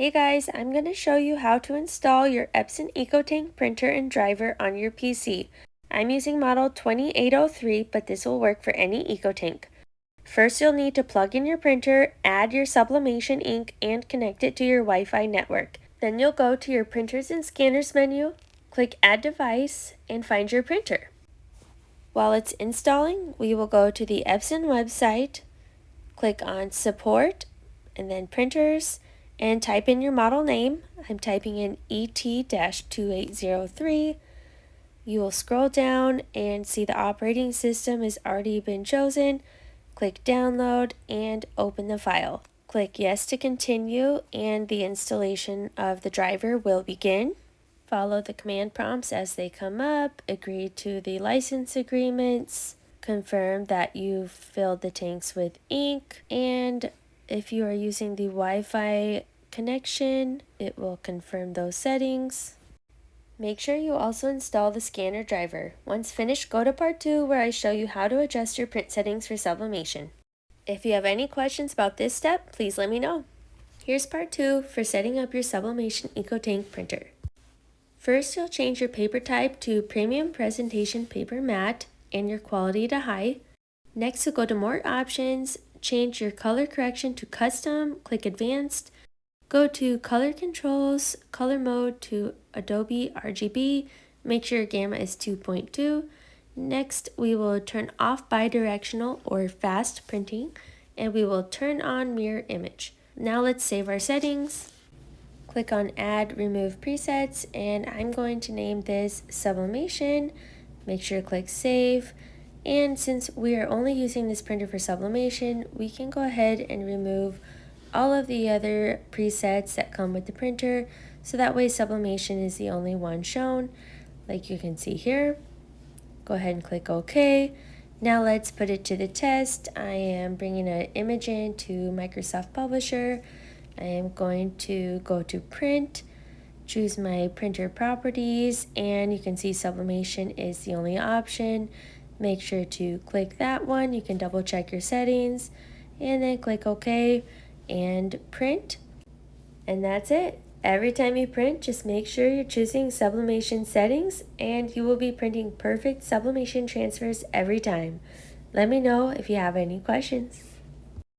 Hey guys, I'm going to show you how to install your Epson Eco Tank printer and driver on your PC. I'm using model 2803, but this will work for any Eco Tank. First, you'll need to plug in your printer, add your Sublimation ink, and connect it to your Wi-Fi network. Then you'll go to your Printers and Scanners menu, click Add Device, and find your printer. While it's installing, we will go to the Epson website, click on Support, and then Printers, and type in your model name. I'm typing in ET-2803. You will scroll down and see the operating system has already been chosen. Click Download and open the file. Click Yes to continue and the installation of the driver will begin. Follow the command prompts as they come up. Agree to the license agreements. Confirm that you've filled the tanks with ink, and if you are using the Wi-Fi connection, it will confirm those settings. Make sure you also install the scanner driver. Once finished, go to part 2 where I show you how to adjust your print settings for sublimation. If you have any questions about this step, please let me know. Here's part 2 for setting up your Sublimation Eco Tank printer. First, you'll change your paper type to Premium Presentation Paper Matte and your quality to high. Next, you'll go to More Options, change your color correction to Custom, click Advanced, go to Color Controls, Color Mode to Adobe RGB, make sure your gamma is 2.2. Next, we will turn off bidirectional or fast printing, and we will turn on mirror image. Now let's save our settings. Click on Add Remove Presets, and I'm going to name this Sublimation. Make sure to click Save. And since we are only using this printer for sublimation, we can go ahead and remove all of the other presets that come with the printer, so that way sublimation is the only one shown, like you can see here. Go ahead and click OK. Now let's put it to the test. I am bringing an image in to Microsoft Publisher. I am going to go to Print, choose my printer properties, and you can see sublimation is the only option. Make sure to click that one. You can double check your settings and then click OK and print. And that's it. Every time you print, just make sure you're choosing sublimation settings and you will be printing perfect sublimation transfers every time. Let me know if you have any questions.